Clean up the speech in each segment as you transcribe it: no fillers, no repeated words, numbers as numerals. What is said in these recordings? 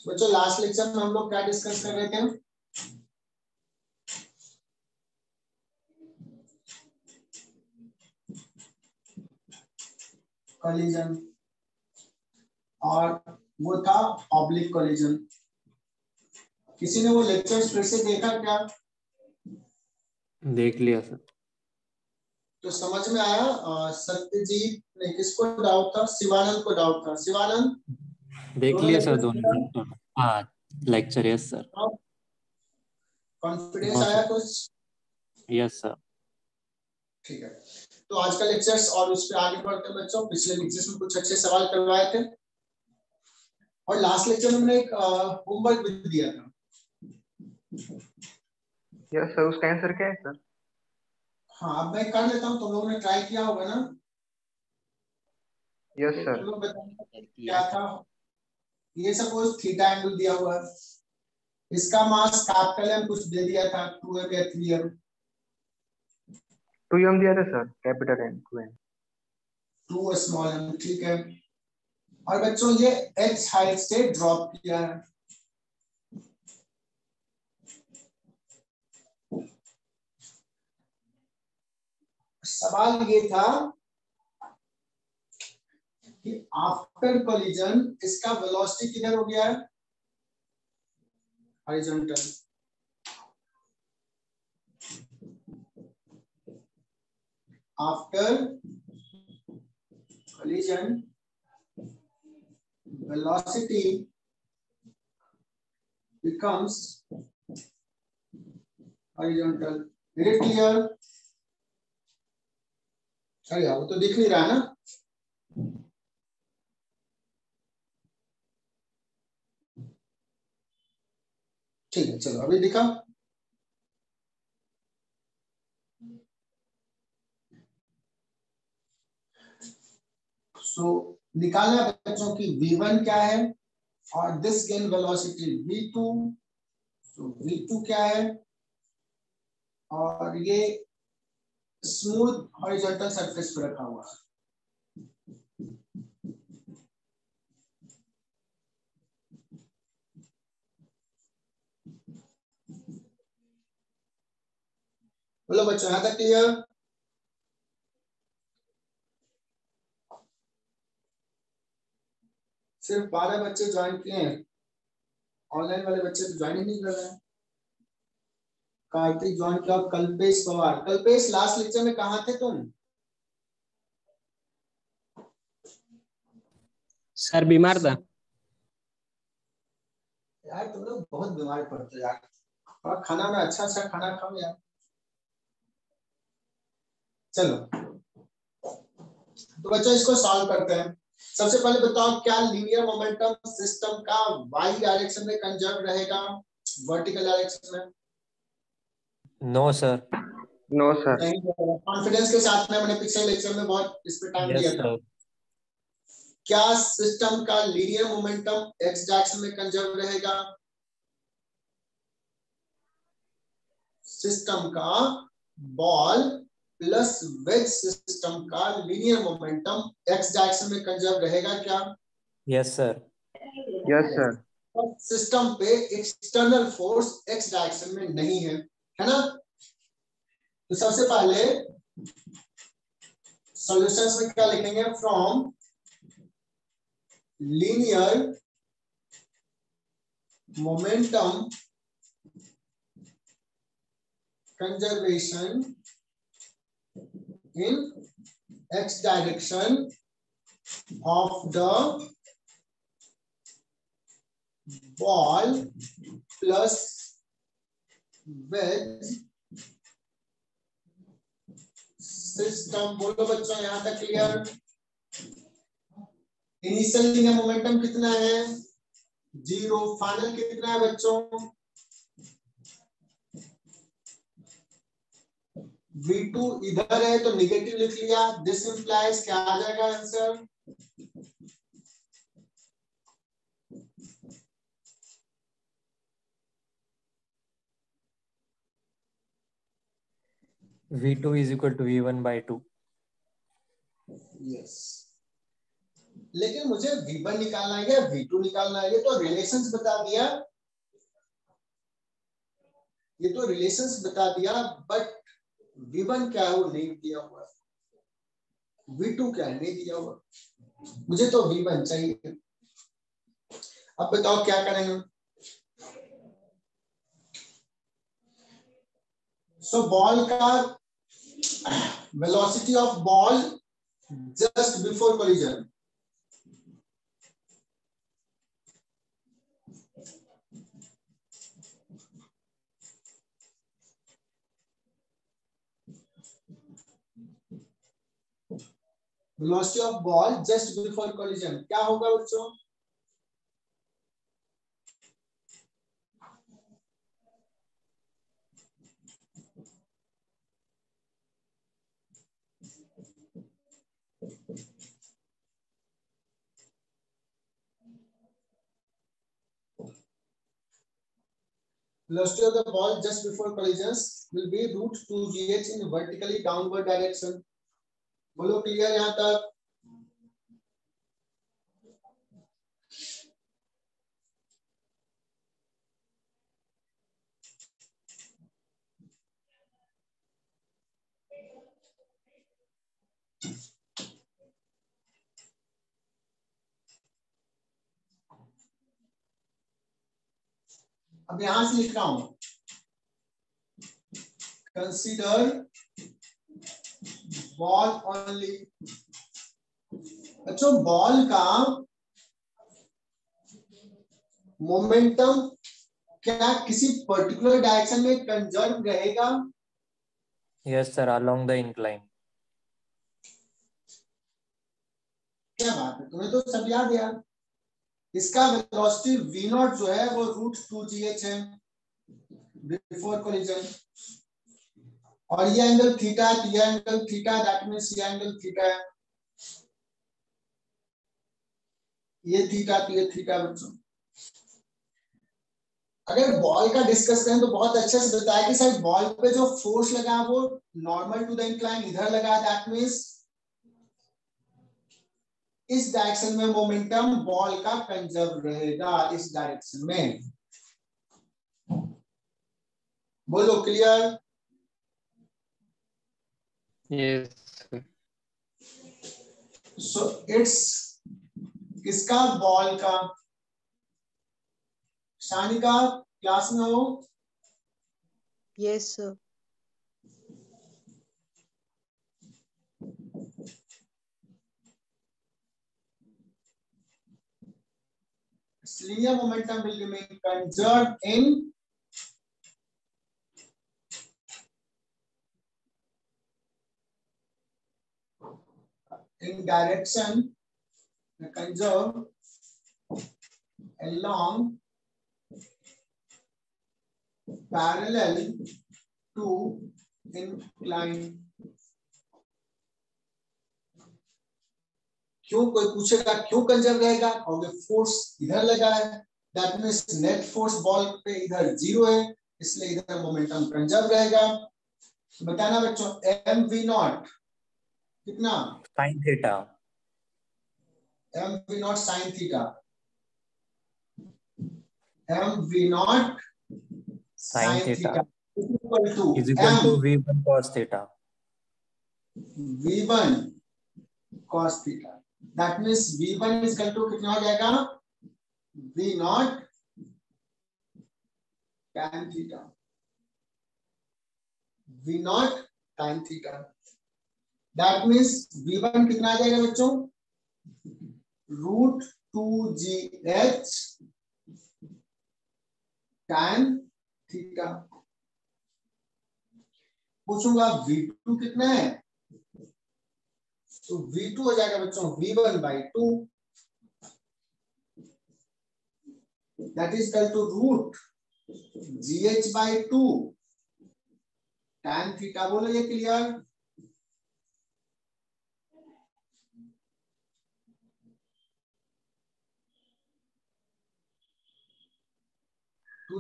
बच्चों last lecture में हम लोग क्या डिस्कस कर रहे थे? कोलिजन, और वो था ऑब्लिक कोलिजन। किसी ने वो लेक्चर्स फिर से देखा क्या? देख लिया सर। तो समझ में आया? सत्यजीत ने किसको डाउट था? शिवानंद को डाउट था। शिवानंद देख लिया सर दोनों। हाँ लेक्चर, यस सर। कॉन्फिडेंस आया कुछ? Yes sir. ठीक है, तो आज का लेक्चर्स और उस पर आगे बढ़ते हैं बच्चों। पिछले लेक्चर्स में कुछ अच्छे सवाल करवाए थे और लास्ट लेक्चर में हमने एक होमवर्क भी दिया था। यस सर, उसका आंसर क्या है सर? हाँ, अब मैं कर लेता हूँ, तुम लोगों ने ट्राई किया होगा ना? Yes sir. तुम लोग बताओ क्या था। ये सपोज थीटा एंगल दिया हुआ है, इसका मास कैपिटल एम कुछ दे दिया था, 2m या 3m। 2m दिया था sir, capital M 2m। 2 small m, ठीक है। और बच्चों ये h हाइट से ड्रॉप किया है। सवाल ये था कि आफ्टर कोलिजन इसका वेलोसिटी किधर हो गया है? Horizontal. After collision velocity becomes horizontal. Is it clear? अरे यार वो तो दिख नहीं रहा ना। ठीक है, चलो अभी दिखा। निकालना बच्चों की v1 क्या है और this gain velocity v2। v2 क्या है और ये स्मूथ हॉरिजॉन्टल सरफेस पर रखा हुआ है। बोलो बच्चों, यहां तक क्लियर? सिर्फ 12 बच्चे ज्वाइन किए हैं, ऑनलाइन वाले बच्चे तो ज्वाइन ही नहीं कर रहे हैं। कार्तिक ज्वाइन किया, कल्पेश पवार। कल्पेश लास्ट लेक्चर में कहाँ थे तुम? सर बीमार था यार तुम लोग बहुत बीमार पड़ते हो यार, और खाना में अच्छा अच्छा खाना खाओ यार। चलो तो बच्चों इसको सॉल्व करते हैं। सबसे पहले बताओ, क्या लीनियर मोमेंटम सिस्टम का वाई डायरेक्शन में कंजर्व रहेगा वर्टिकल डायरेक्शन में? No sir. No sir. नहीं, कॉन्फिडेंस के साथ में मैंने पिछले लेक्चर में बहुत इस पे टाइम दिया था। क्या सिस्टम का लीनियर मोमेंटम एक्स डायरेक्शन में कंजर्व रहेगा? सिस्टम का बॉल प्लस वेज सिस्टम का लीनियर मोमेंटम एक्स डायरेक्शन में कंजर्व रहेगा क्या? Yes sir. Yes sir. System पे एक्सटर्नल फोर्स एक्स डायरेक्शन में नहीं है ना? तो सबसे पहले सॉल्यूशंस में क्या लिखेंगे? From linear momentum conservation in x direction of the ball plus wedge system। बोलो बच्चों, यहां तक क्लियर? इनिशियल लीनियर मोमेंटम कितना है? 0। फाइनल कितना है बच्चों? v2 इधर है तो निगेटिव लिख लिया। दिस इंप्लाइज क्या आ जाएगा answer? V2 is equal to V1 by 2. Yes, लेकिन मुझे V1 निकालना है या V2 निकालना है, ये तो रिलेशंस बता दिया, ये तो रिलेशंस बता दिया, बट V1 क्या है वो नहीं दिया हुआ, V2 क्या है नहीं दिया हुआ, मुझे तो V1 चाहिए। अब बताओ क्या करेंगे। सो बॉल का velocity of ball just before collision, velocity of ball just before collision क्या होगा बच्चों? Velocity of the ball just before collisions will be root 2gh in vertically downward direction. बोलो क्लियर यहाँ तक? अब यहां से लिख रहा हूं, कंसीडर बॉल ओनली। अच्छा, बॉल का मोमेंटम क्या किसी पर्टिकुलर डायरेक्शन में कंजर्व रहेगा? Yes sir, along the incline. क्या बात है, तुम्हें तो सब याद है। इसका वेलोसिटी v नॉट जो है वो रूट 2gh है बिफोर कोलिजन, और ये एंगल थीटा है, ये एंगल थीटा, दैट मींस ये एंगल थीटा है, ये थीटा, ये थीटा। बच्चों अगर बॉल का डिस्कस करें तो बहुत अच्छे से बताया कि सर बॉल पे जो फोर्स लगा है वो नॉर्मल टू द इंक्लाइन इधर लगा, दैट मींस इस डायरेक्शन में मोमेंटम बॉल का कंजर्व रहेगा, इस डायरेक्शन में। बोलो clear? Yes, sir. So it's किसका? बॉल का। शानिका क्लास में हो? Yes, sir. Linear momentum will remain conserved in direction conserved along parallel to incline। क्यों? कोई पूछेगा क्यों कंजर्व रहेगा, और फोर्स इधर लगा है, that means net force ball पे इधर 0 है, इसलिए इधर मोमेंटम कंजर्व रहेगा। बताना बच्चों, एम वी नॉट कितना? Sin theta. M v naught sine theta, m v naught Sin sine theta theta equal to is equal to V1 cos theta. V1 cos theta, that means V1 is equal to कितना हो जाएगा? V naught tan theta, V naught tan theta, that means V1 कितना आ जाएगा बच्चों? Root 2gh tan theta. पूछूंगा V2 कितना है, तो V2 हो जाएगा बच्चों V1 by 2, that is equal to root gh by 2 tan theta. बोलो ये क्लियर?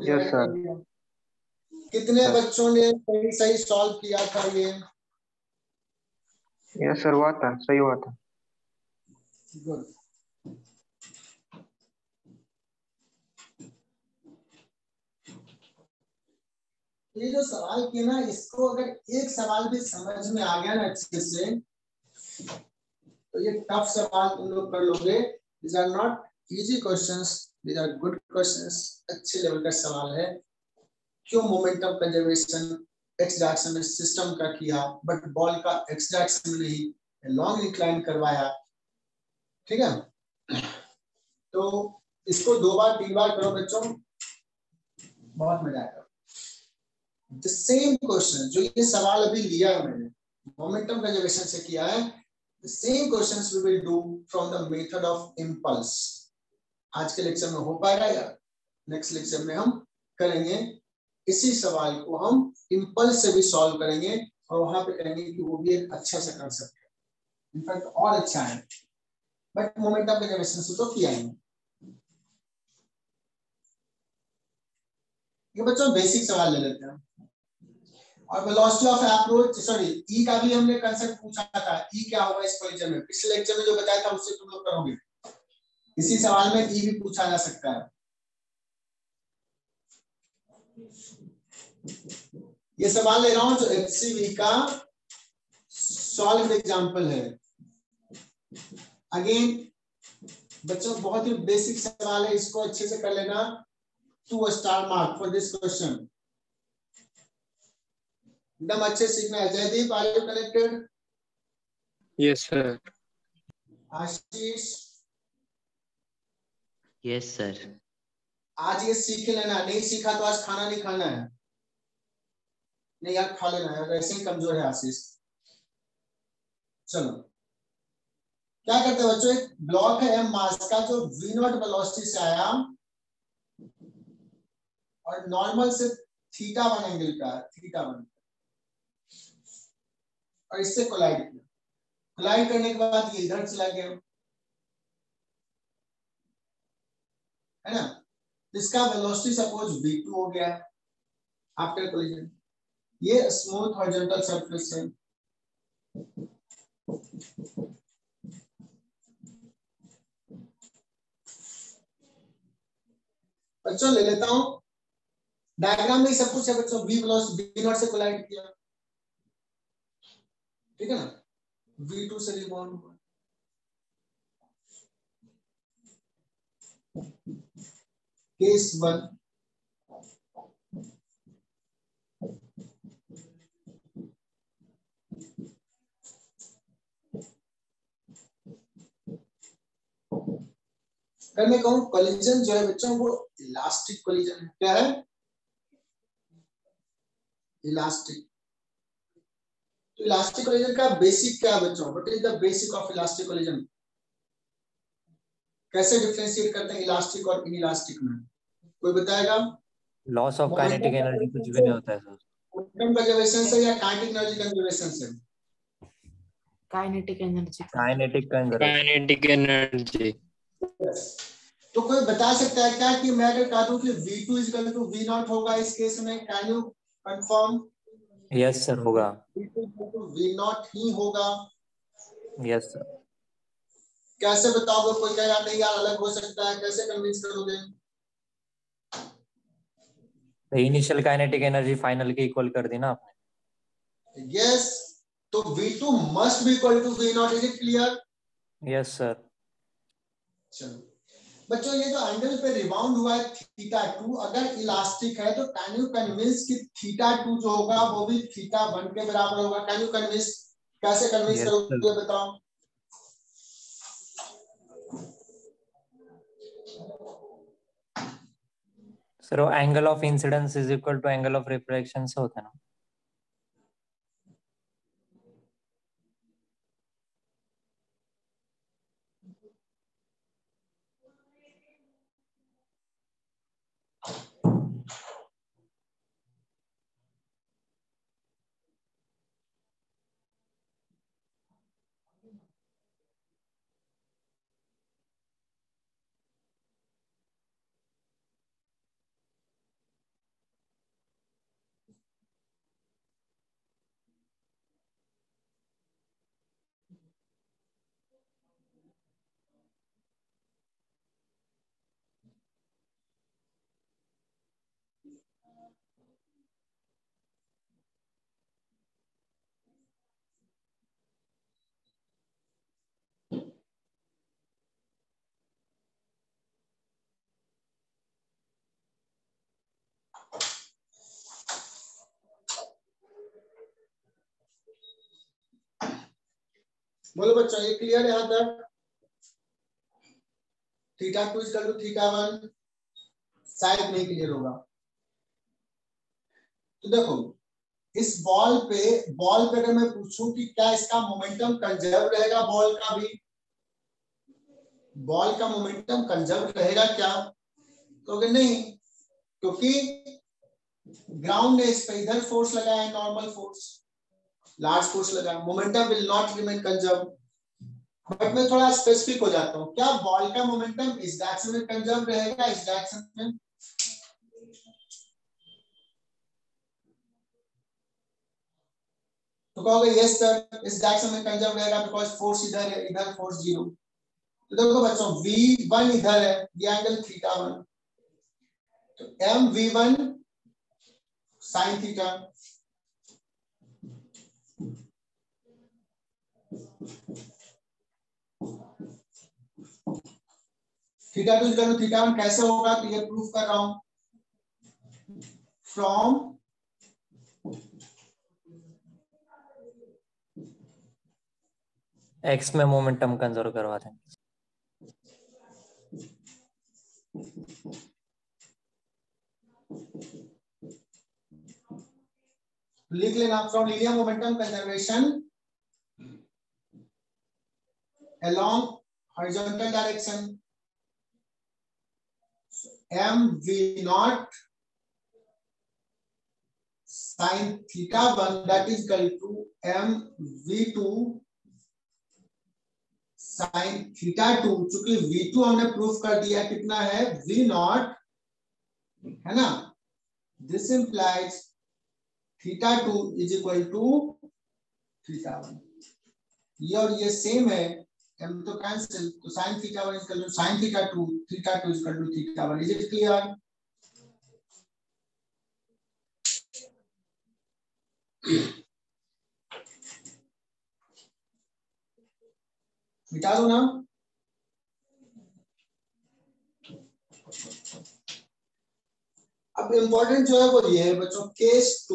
Yes, sir. कितने बच्चों ने सही सही सॉल्व किया था ये? यस सर, हुआ था, सही हुआ था। गुड। ये जो सवाल किया ना, इसको अगर एक सवाल भी समझ में आ गया ना अच्छे से, तो ये टफ सवाल तुम लोग कर लोगे। These are not easy questions, these are good questions। अच्छे लेवल का सवाल है। क्यों मोमेंटम कंजर्वेशन एक्स डायरेक्शन में सिस्टम का किया, बट बॉल का एक्स डायरेक्शन में नहीं, लॉन्ग इंक्लाइन करवाया। ठीक है, तो इसको 2 बार 3 बार करो बच्चों, बहुत मजा आएगा। द सेम क्वेश्चन जो ये सवाल अभी लिया है मैंने, मोमेंटम कंजर्वेशन से किया है, the same questions we will do from the method of impulse. आज के लेक्चर में हो पाएगा या नेक्स्ट लेक्चर में हम करेंगे। इसी सवाल को हम इंपल्स से भी सॉल्व करेंगे और वहां पे करेंगे कि वो भी एक अच्छा से कर सकते हैं, इनफैक्ट और अच्छा है, बट मोमेंटम कंजर्वेशन से तो किया ही। ये बच्चों बेसिक सवाल ले लेते हैं। और वेलोसिटी ऑफ अप्रोच, सॉरी ई का भी हमने कांसेप्ट पूछा था। ई क्या होगा इस कोलिजन में, पिछले लेक्चर में जो बताया था उससे तुम लोग करोगे। इसी सवाल में ई भी पूछा जा सकता है। ये सवाल ले रहा हूं जो एचसीवी का सॉल्व एग्जांपल है। अगेन बच्चों बहुत ही बेसिक सवाल है, इसको अच्छे से कर लेना। 2 star mark for this question. एकदम अच्छे सीखना है। Jaideep, are you connected? Yes sir. Ashish, yes sir. आज ये सीख लेना, नहीं सीखा तो आज खाना नहीं खाना है। नहीं यार खा लेना यार, ऐसे ही कमजोर है आशीष। चलो क्या करते हैं बच्चों, एक ब्लॉक है मास का जो v नॉट वेलोसिटी से आया और नॉर्मल से θ1 एंगल का, θ1, और इससे कोलाइड किया। कोलाइड करने के बाद ये इधर चला गया, है ना। इसका वेलोसिटी सपोज v2 हो गया आफ्टर कोलिजन। ये स्मूथ हॉरिजॉन्टल सरफेस है, बच्चों ले लेता हूं डायग्राम में सब कुछ है बच्चों। v वेलोसिटी v नॉट से कोलाइड किया, ठीक है ना, v2 से रिबाउंड हुआ। केस 1, अगर मैं कहूं कोलिजन जो है बच्चों वो इलास्टिक कोलिजन है। क्या है? इलास्टिक। तो इलास्टिक कोलिजन का बेसिक क्या है बच्चों? What is the basic of elastic collision? कैसे डिफरेंशिएट करते हैं इलास्टिक और इनइलास्टिक में? कोई बताएगा? लॉस ऑफ काइनेटिक एनर्जी कुछ भी नहीं होता है सर। मोमेंटम कंजर्वेशन से या काइनेटिक एनर्जी कंजर्वेशन से? Kinetic energy. Kinetic conservation. Kinetic energy. तो कोई बता सकता है क्या कि मैं अगर कह दूं कि v2 equal to v not होगा इस केस में? Can you confirm? Yes sir होगा। v2 equal to v naught ही होगा। Yes sir. कैसे बताओगे? कोई कहेगा नहीं यार अलग हो सकता है, कैसे कन्विंस करोगे? इनिशियल काइनेटिक एनर्जी फाइनल के इक्वल कर दी ना आपने। यस, तो v2 must be equal to v naught. Is it clear? Yes sir. चलो बच्चों, ये जो एंगल पे रिबाउंड हुआ है θ2, अगर इलास्टिक है तो कैन यू कन्विंस कि θ2 जो होगा वो भी θ1 के बराबर होगा? Can you convince? कैसे कन्विंस करोगे बताओ? सर वो angle of incidence is equal to angle of refraction से होता है ना। बोलो बच्चों, ये क्लियर है यहाँ तक? θ2 इक्वल टू θ1 शायद नहीं क्लियर होगा। तो देखो इस बॉल पे अगर मैं पूछूं कि क्या इसका मोमेंटम कंजर्व रहेगा, बॉल का भी, बॉल का मोमेंटम कंजर्व रहेगा क्या? तो अगर नहीं, क्योंकि ग्राउंड ने इस पे इधर फोर्स लगाया है, नॉर्मल फोर्स, लार्ज फोर्स लगा, momentum will not remain conserve. But मैं थोड़ा स्पेसिफिक हो जाता हूँ, क्या बॉल का मोमेंटम इस डायरेक्शन में कंजर्व रहेगा, इस डायरेक्शन में? तो कहोगे यस सर, इस डायरेक्शन में कंजर्व रहेगा बिकॉज फोर्स इधर है, इधर फोर्स 0। तो देखो बच्चों V1 इधर है, ये एंगल θ1, तो mV1 sin theta, θ2 equal to θ1 कैसे होगा? तो ये प्रूफ कर रहा हूं फ्रॉम एक्स में मोमेंटम कंजर्व करवाते हैं। लिख लेना, from linear momentum conservation along horizontal direction mv0 sin θ1 that is equal to mv2 sin θ2। चूंकि v2 हमने प्रूफ कर दिया कितना है, v0 है ना, this implies θ2 is equal to θ1। ये और ये सेम है, m तो कैंसिल, तो sin θ1 equal to sin θ2, θ2 equal to θ1। Is it clear? मिटा दो ना। अब इंपॉर्टेंट जो है वो ये है बच्चों, केस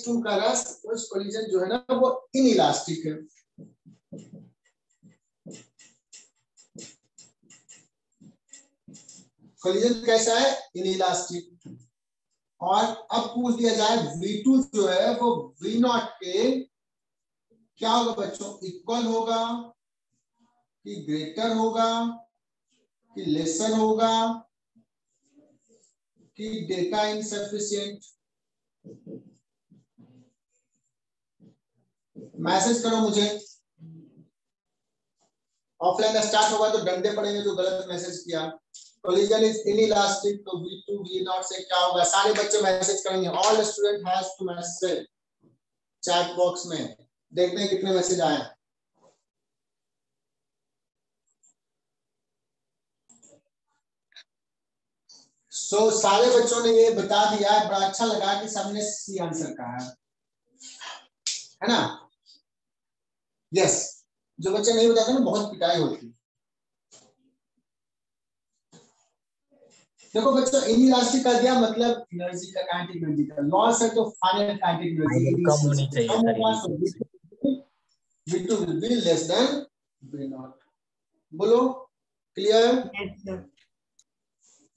2 का रस कोलिजन जो है ना वो इनइलास्टिक है। कोलिजन कैसा है? इनइलास्टिक। और अब पूछ दिया जाए V2 जो है वो V0 के क्या होगा बच्चों, इक्वल होगा कि ग्रेटर होगा कि लेसर होगा कि डेटा इनसफिशिएंट? मैसेज करो मुझे, ऑफलाइन स्टार्ट होगा तो डंडे पड़ेंगे जो गलत मैसेज किया। कोलिजन इज इनइलास्टिक, तो V2 V0 से क्या होगा? सारे बच्चे मैसेज करेंगे, all student has to message chat box में। देखते हैं कितने मैसेज आए। सारे बच्चों ने ये बता दिया है, बड़ा अच्छा लगा कि सबने सी आंसर कहा है ना? यस। जो बच्चे नहीं बताते ना बहुत पिटाई होती। देखो बच्चों इनइलास्टिक कर दिया मतलब एनर्जी का, काइनेटिक एनर्जी का लॉस है, तो फाइनल काइनेटिक एनर्जी कम होनी चाहिए। V2 will be less than V0। बोलो क्लियर?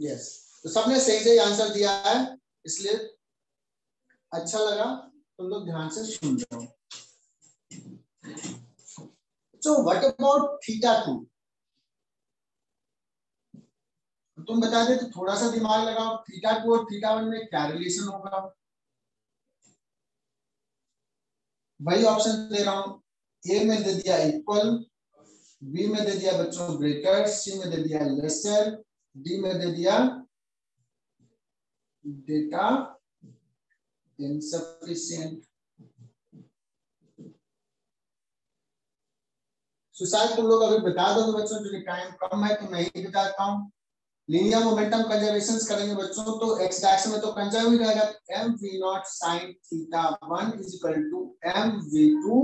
यस। तो सबने सही आंसर दिया है, इसलिए अच्छा लगा, तुम लोग ध्यान से सुन रहे हो। So what about θ2? तुम बता दे तो थोड़ा सा दिमाग लगाओ, θ2 और θ1 में क्या रिलेशन होगा? वही ऑप्शन दे रहा हूं, ए में दे दिया इक्वल, बी में दे दिया बच्चों ग्रेटर, सी में दे दिया लेसर, डी में दे दिया डेटा इनसफिशिएंट। शायद तुम लोग अभी बता दोगे बच्चों, क्योंकि टाइम कम है तो मैं ही बताता हूँ। लीनियर मोमेंटम कंजर्वेशन करेंगे बच्चों तो एक्स डायरेक्शन में तो कंजर्व ही रहेगा, mv0 sin θ1 is equal to mv2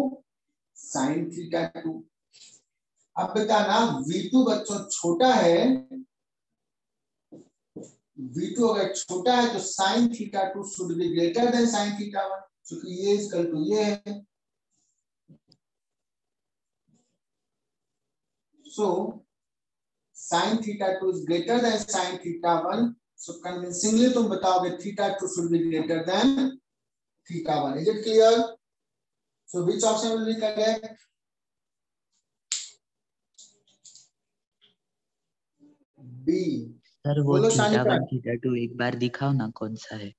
sin θ2। अब बताना V2 बच्चों छोटा है, V2 अगर छोटा है तो sin θ2 should be greater than sin θ1, क्योंकि ये इक्वल टू ये है। So sin theta 2 is greater than sin theta 1. So convincingly तुम बताओगे theta 2 should be greater than theta 1. Is it clear? So which option will be correct? B. Sir वो बोलो theta शानिका। 1 theta 2 एक बार दिखाओ ना कौन सा है।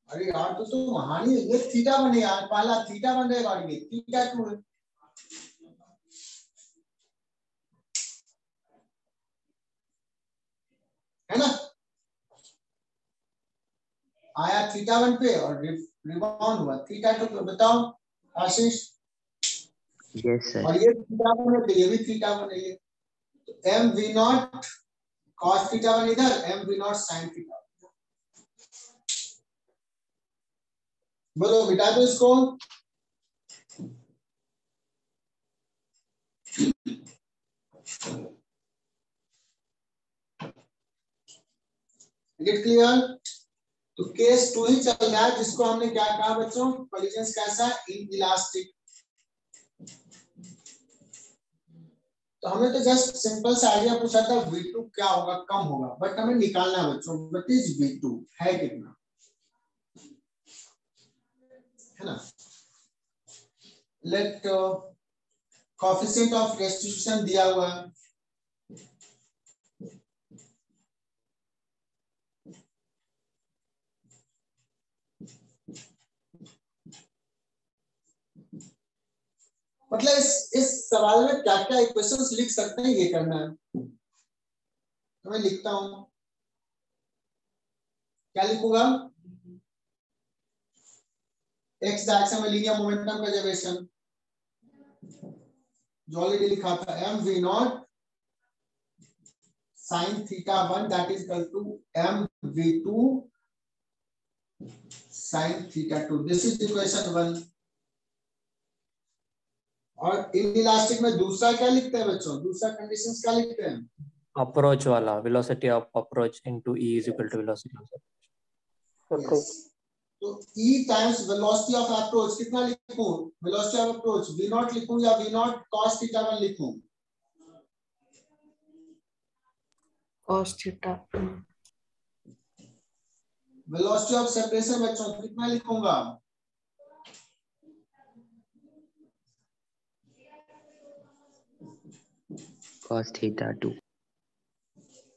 अरे यार तो वहां नहीं, ये थीटा 1 है यार, पहला थीटा 1 रहेगा और ये थीटा 2 है। है ना? आया थीटा 1 पे और रिबाउंड हुआ थीटा 2 पे। बताओ आशीष। Yes sir. और ये थीटा 1 है तो ये भी थीटा 1 है। ये तो m v naught cos theta 1 इधर, m v naught sine theta. बोलो बिटा दो इसको। Get clear? तो केस 2 ही चल रहा है जिसको हमने क्या कहा बच्चों, कोलिजन कैसा, इनइलास्टिक। तो हमने तो जस्ट सिंपल सा आइडिया पूछा था V2 क्या होगा, कम होगा, बट हमें निकालना है बच्चों व्हाट इज V2 है कितना, है ना। लेट कोएफिशिएंट ऑफ रेस्टिट्यूशन दिया हुआ है, मतलब इस सवाल में क्या क्या इक्वेशंस लिख सकते हैं ये करना है। तो मैं लिखता हूं, क्या लिखूंगा, एक्स डायरेक्शन में लीनियर मोमेंटम कंजर्वेशन जो ऑलरेडी लिखा था, m v naught sine theta 1 that is equal to m v 2 sine theta 2। This is equation 1। और इनइलास्टिक में दूसरा क्या लिखते हैं बच्चों, दूसरा कंडीशंस क्या लिखते हैं, अप्रोच वाला, velocity of approach into e is equal to velocity of yes. तो E times velocity of approach कितना लिखूं, velocity of approach v naught लिखूं या v नॉट cos थीटा 1 लिखूं, cos theta। Velocity of separation बच्चों कितना लिखूंगा, cos थीटा 2।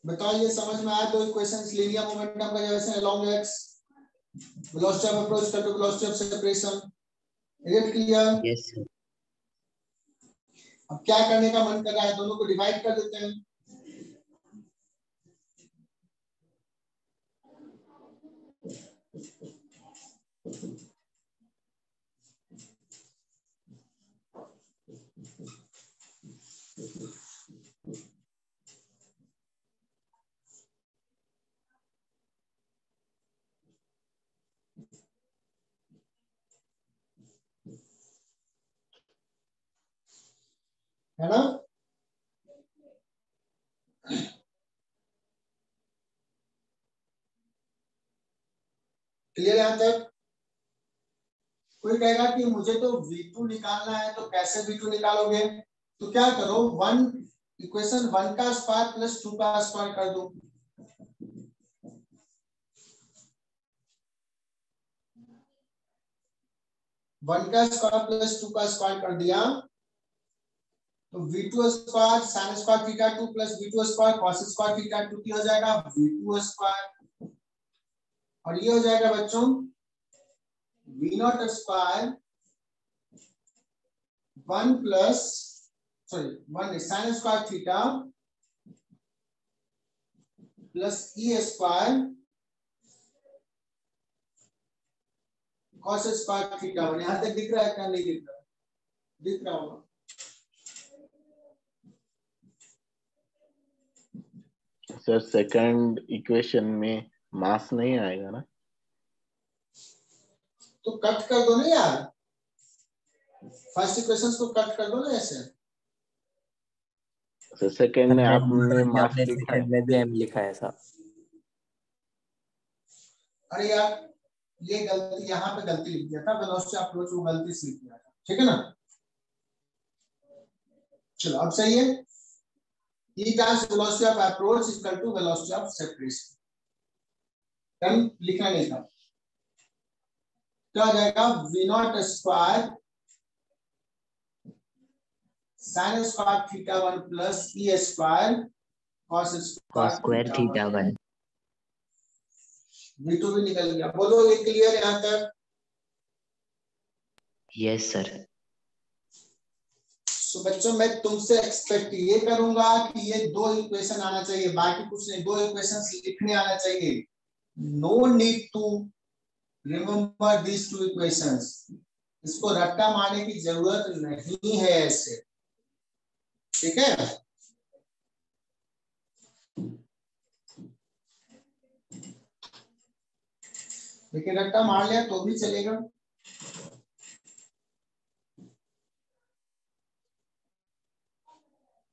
बताओ ये समझ में आया? दो इक्वेशंस, लीनियर मोमेंटम का जैसे along x, velocity of approach का to velocity of separation. Is it clear? Yes sir. अब क्या करने का मन कर रहा है, दोनों को डिवाइड कर देते हैं। है ना? क्लियर यहां तक? कोई कहेगा कि मुझे तो V2 निकालना है, तो कैसे V2 निकालोगे, तो क्या करो, इक्वेशन 1 का स्क्वायर प्लस 2 का स्क्वायर कर दो। वन का स्क्वायर प्लस 2 का स्क्वायर कर दिया तो V2 square sine square theta 2 plus V2 square cos square theta 2 की हो जाएगा V2 स्क्वायर, और ये हो जाएगा बच्चों V not square 1 plus one sine square theta plus E square cos square theta 1। यहां तक दिख रहा है क्या, नहीं दिख रहा? दिख रहा होगा। सर सेकंड इक्वेशन में मास नहीं आएगा ना, तो कट कर दो ना यार, फर्स्ट इक्वेशंस को कट कर दो ना ऐसे। सर सेकंड में आपने मास लिखा है। सेकंड में भी एम लिखा है ऐसा। अरे यार ये गलती, यहाँ पे गलती लिख दिया था, वेलोसिटी अप्रोच वो गलती से लिख दिया था, ठीक है ना। चलो अब सही है। E times velocity of approach is equal to velocity of separation। Done, लिखना नहीं था। क्या हो जाएगा, v not square sin square theta 1 plus e square cos square theta 1। v2 भी निकल गया। बोलो ये क्लियर यहाँ तक? Yes sir. तो बच्चों मैं तुमसे एक्सपेक्ट ये करूंगा कि ये दो इक्वेशन आना चाहिए, बाकी कुछ नहीं, दो इक्वेशंस लिखने आना चाहिए। No need to remember this two equations, इसको रट्टा मारने की जरूरत नहीं है ऐसे, ठीक है? लेकिन रट्टा मार लिया तो भी चलेगा।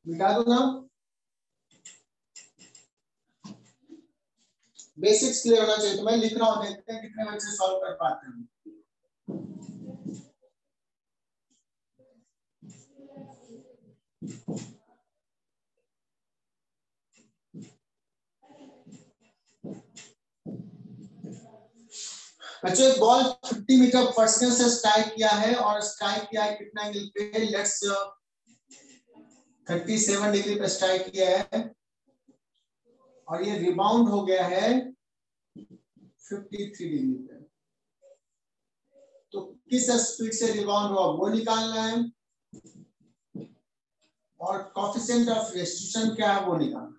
मिटा दो ना, बेसिक्स क्लियर होना चाहिए। तो मैं लिख रहा हूं, देखते हैं कितने बच्चे सॉल्व कर पाते हैं। बच्चों एक बॉल 50 मीटर पर सेकंड से स्ट्राइक किया है और स्ट्राइक किया है कितना एंगल पे, लेट्स 37 डिग्री पे स्ट्राइक किया है और ये रिबाउंड हो गया है 53 डिग्री पे। तो किस स्पीड से रिबाउंड हुआ वो निकालना है और कोएफिशिएंट ऑफ रेस्टिट्यूशन क्या है वो निकालना।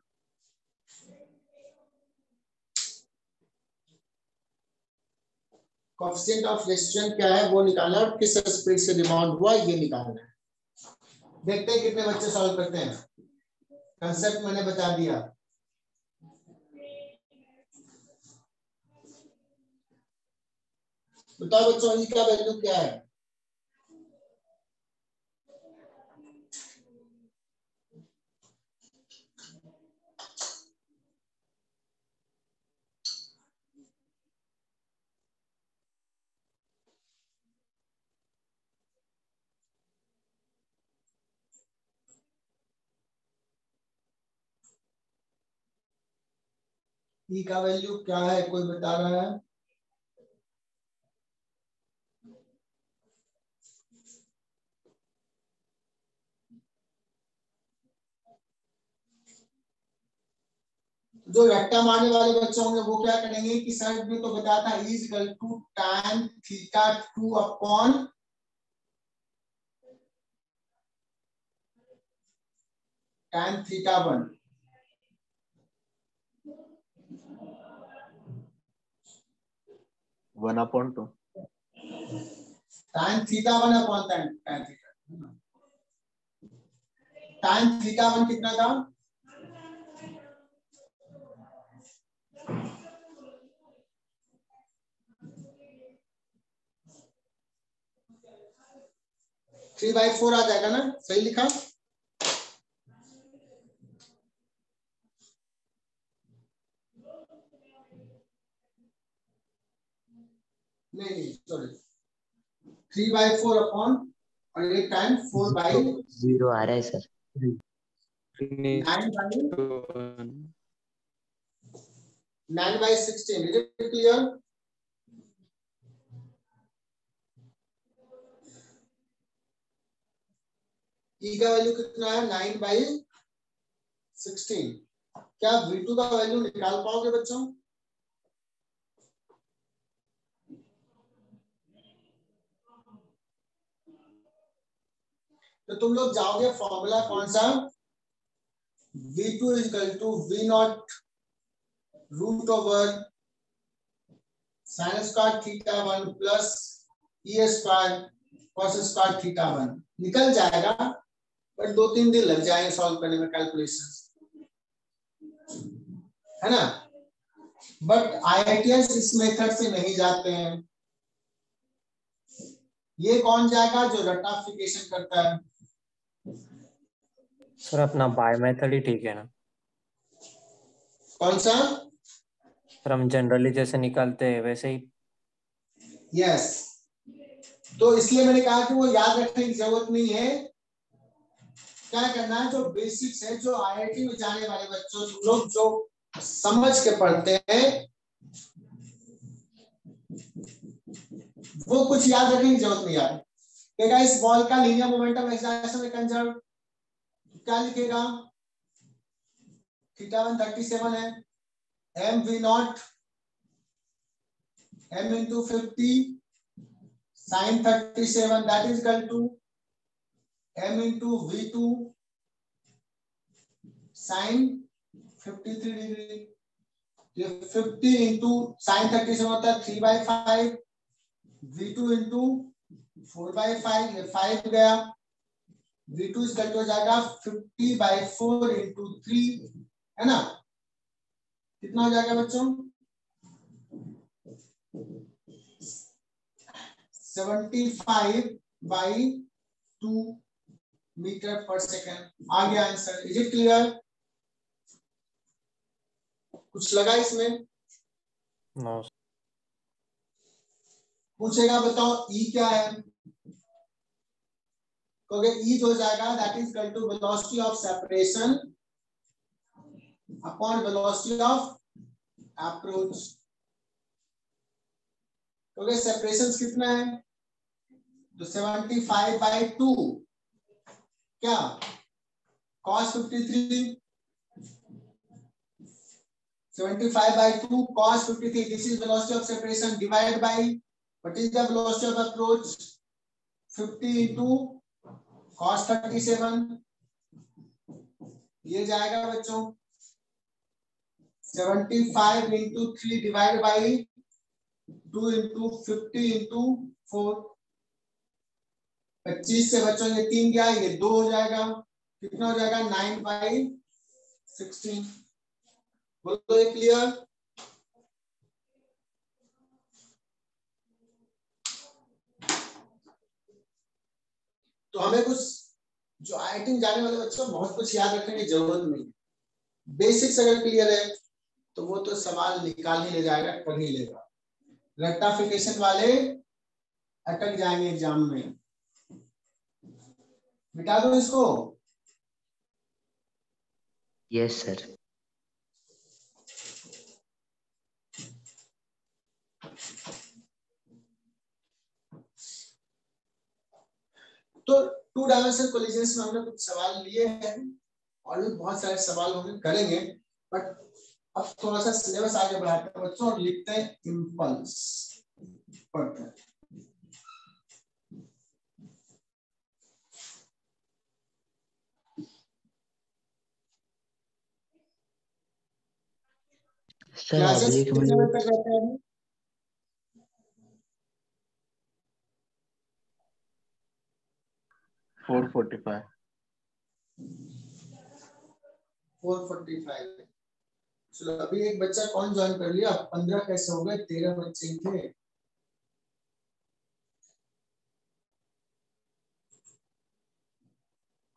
कोएफिशिएंट ऑफ रेस्टिट्यूशन क्या है वो निकालना और किस स्पीड से रिबाउंड हुआ ये निकालना है। देखते हैं कितने बच्चे सॉल्व करते हैं। कंसेप्ट मैंने बता दिया। बताओ बच्चों ई का वैल्यू क्या है? ई का वैल्यू क्या है, कोई बता रहा है? जो रट्टा मारने वाले बच्चे होंगे वो क्या करेंगे कि सर ने तो बताया था is equal to tan theta 2 upon tan theta 1। One upon two tan theta 1 upon tan theta. tan theta 1 कितना था? थ्री बाई 4 आ जाएगा ना, सही लिखा? नहीं सॉरी, 3/4 अपॉन और ये टाइम 4/0 आ रहा है sir. 9/16। Is it clear? E का वैल्यू कितना है? 9/16। क्या V2 का वैल्यू निकाल पाओगे बच्चों? तो तुम लोग जाओगे, फॉर्मूला कौन सा? V2 = V0 root over sin square theta 1 plus e square cos square theta 1। निकल जाएगा बट 2-3 दिन लग जाएंगे सॉल्व करने में, कैलकुलेशन है ना। बट IITians इस मेथड से नहीं जाते हैं। ये कौन जाएगा जो रट्टाफिकेशन करता है? सर अपना बाय मेथड ही ठीक है ना? कौन सा? सर हम जनरली जैसे निकालते हैं वैसे ही। यस, तो इसलिए मैंने कहा कि वो याद रखने की जरूरत नहीं है क्या करना है, जो बेसिक्स है, जो आईआईटी में जाने वाले बच्चों लोग जो समझ के पढ़ते हैं वो कुछ याद रखने की जरूरत नहीं है। क्या इस बॉल का लीनियर मोमेंटम एक्साइटेशन में कंजर्व, क्या लिखेगा, थीटा 137 है, m v naught m into 50 sin 37 that is equal to m into v2 sin 53 degree. ये 50 into sin 37 होता है 3/5, v2 into 4/5, ये 5 गया, v2 इस हो जाएगा 50/4 into 3, है ना, कितना हो जाएगा बच्चों, 75/2 मीटर पर सेकेंड। आ गया आंसर। Is it clear? कुछ लगा इसमें? नो। पूछेगा बताओ ई क्या है, कहोगे ई जो हो जाएगा that is equal to velocity of separation upon velocity of approach. कहोगे सेपरेशन कितना है, तो 75/2 क्या cos 53, 75/2 cos 53, this is velocity of separation divided by what is the velocity of approach, 50 into cos 37, ये जाएगा बच्चों 75 into 3 divided by 2 into 50 into 4, 25 से बच्चों ये 3 गया, ये 2 हो जाएगा, कितना हो जाएगा 9/16। बोलो ये क्लियर? तो हमें कुछ जो आईआईटी जाने वाले बच्चों बहुत कुछ याद रखने की जरूरत नहीं, बेसिक्स अगर क्लियर है तो वो तो सवाल निकाल ही ले जाएगा, कर ही लेगा। रेक्टाफिकेशन वाले अटक जाएंगे एग्जाम में, मिटा दो इसको। Yes sir. तो 2 डायमेंशनल कोलिजन्स में हमने कुछ सवाल लिए हैं और भी बहुत सारे सवाल होंगे, करेंगे, बट अब थोड़ा सा सिलेबस आगे बढ़ाते हैं बच्चों और लिखते हैं इंपल्स, पढ़ते हैं। सर क्लासेस ऑब्लिक कितने में बजे तक रहते हैं? 4:45। 4:45। चलो अभी एक बच्चा कौन ज्वाइन कर लिया, 15 कैसे हो गए, 13 बच्चे ही थे।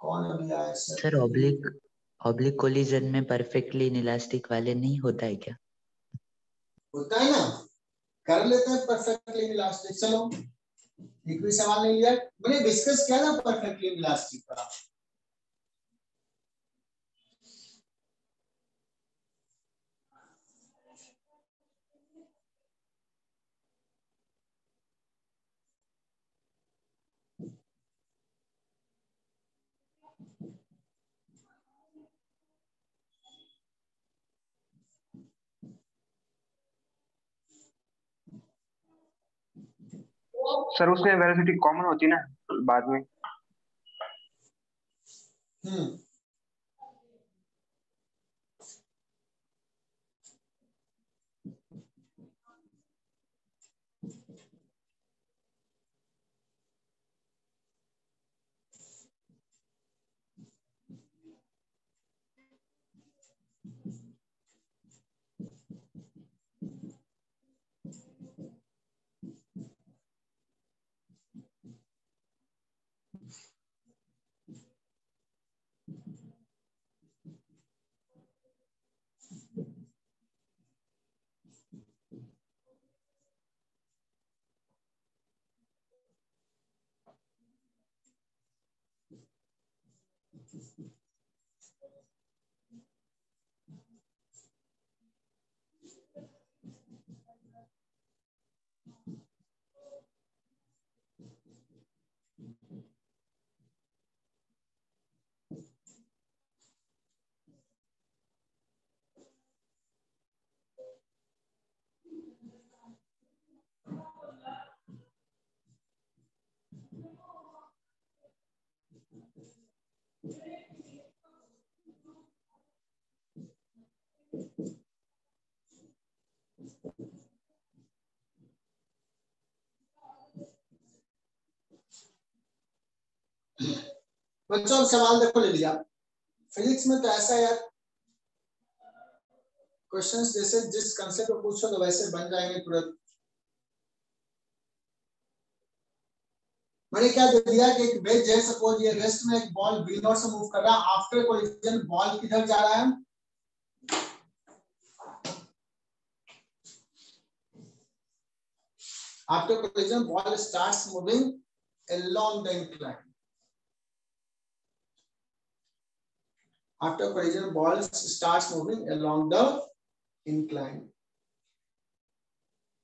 कौन अभी आया सर? सर ऑब्लिक कोलिजन में परफेक्टली इनइलास्टिक वाले नहीं होता है क्या? होता है ना, कर लेते हैं परफेक्टली इलास्टिक। चलो एक भी सवाल नहीं लिया, मैंने डिस्कस किया ना परफेक्टली इलास्टिक का। सर उसमें वेलोसिटी कॉमन होती है ना बाद में। हम्म, बच्चों सवाल देखो ले लिया। फिजिक्स में तो ऐसा यार क्वेश्चंस जैसे जिस कंसेप्ट को पूछो तो वैसे बन जाएंगे तुरंत। मैंने क्या दे दिया कि एक वेज है, सपोज ये रेस्ट में एक बॉल बी नॉट से मूव कर रहा है, आफ्टर कोलिजन बॉल किधर जा रहा है? After collision ball starts moving along the incline. After collision, ball starts moving along the incline.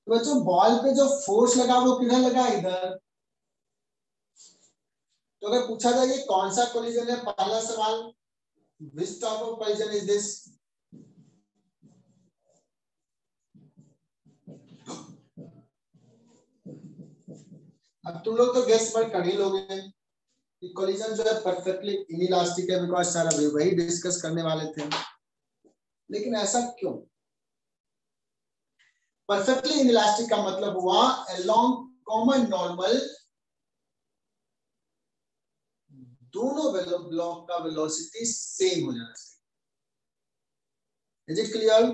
तो बच्चों बॉल पे जो फोर्स लगा वो किधर लगा? इधर। तो अगर पूछा जाए ये कौन सा कोलिजन है, पहला सवाल which type of collision is this? अब तुम लोग तो गेस पर कर ही लोगे। कोलिजन जो है परफेक्टली इनइलास्टिक है, बिकॉज सारा वही डिस्कस करने वाले थे। लेकिन ऐसा क्यों? परफेक्टली इनइलास्टिक का मतलब हुआ अलोंग कॉमन नॉर्मल दोनों ब्लॉक का वेलोसिटी सेम हो जाना चाहिए। Is it clear?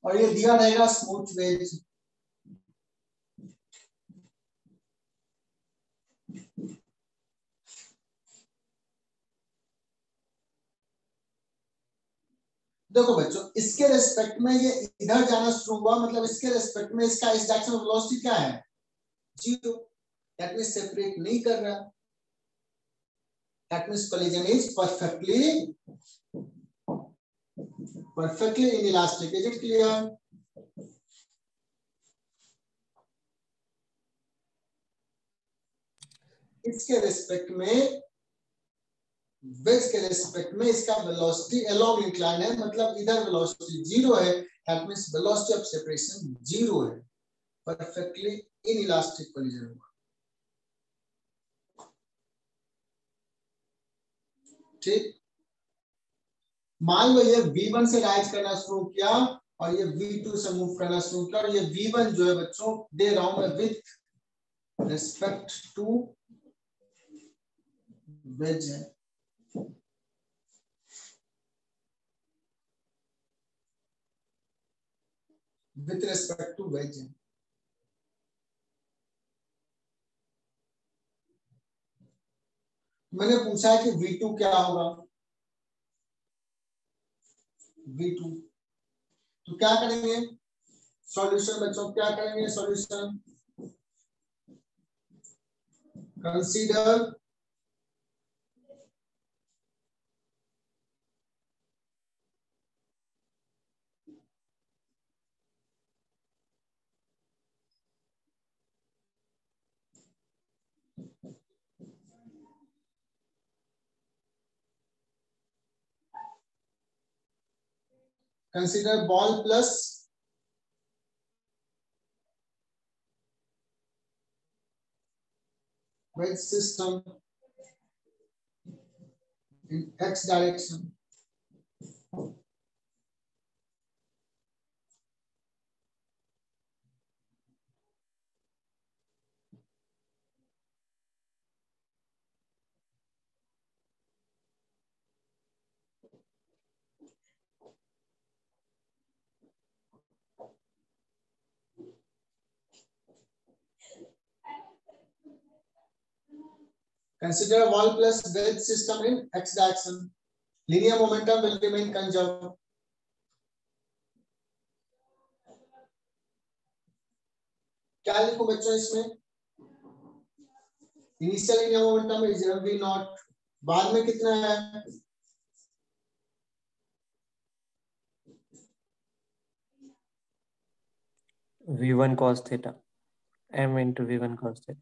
और ये दिया रहेगा स्मूथ वेज। देखो बच्चों इसके रेस्पेक्ट में ये इधर जाना शुरू हुआ, मतलब इसके रेस्पेक्ट में इसका इस डायरेक्शन में वेलोसिटी क्या है? 0। दैट मींस सेपरेट नहीं कर रहा। That means collision is perfectly inelastic. Is it clear? इसके रेस्पेक्ट में वेज के रेस्पेक्ट में इसका वेलोसिटी अलोंग इंक्लाइन है, मतलब इधर वेलोसिटी 0 है। That means velocity of separation 0 है। परफेक्टली इनइलास्टिक कोलिजन हुआ। ठीक, मान लो ये V1 से राइज करना शुरू किया और ये V2 से मूव करना शुरू किया, और ये V1 जो है बच्चों दे रहा हूं मैं विथ रिस्पेक्ट टू वेज है। विथ रिस्पेक्ट टू वेज है। मैंने पूछा है कि V2 क्या होगा? V2 तो क्या करेंगे सॉल्यूशन बच्चों? क्या करेंगे solution? Consider ball plus wedge system in x direction. Consider ball plus wedge system in x direction. Linear momentum will remain conserved. क्या लिखूं बच्चों इसमें? Initial linear momentum is v not, बाद में कितना है? v1 cos theta m into v1 cos theta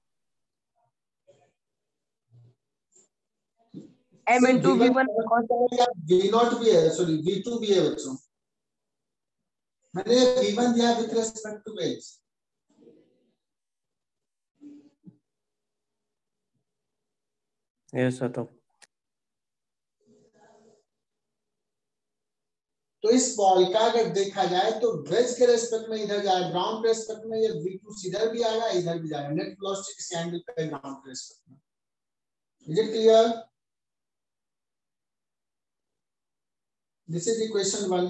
m into v1 v not भी है, सॉरी v2 भी है बच्चों। मैंने v1 दिया with respect to wedge. yes sir। तो इस बॉल का अगर देखा जाए तो वेज के रेस्पेक्ट में इधर जाए, ग्राउंड के रेस्पेक्ट में ये v2 इधर भी आएगा इधर भी जाएगा, नेट वेलोसिटी किस एंगल पे? ग्राउंड के रेस्पेक्ट में। Is it clear? This is equation 1।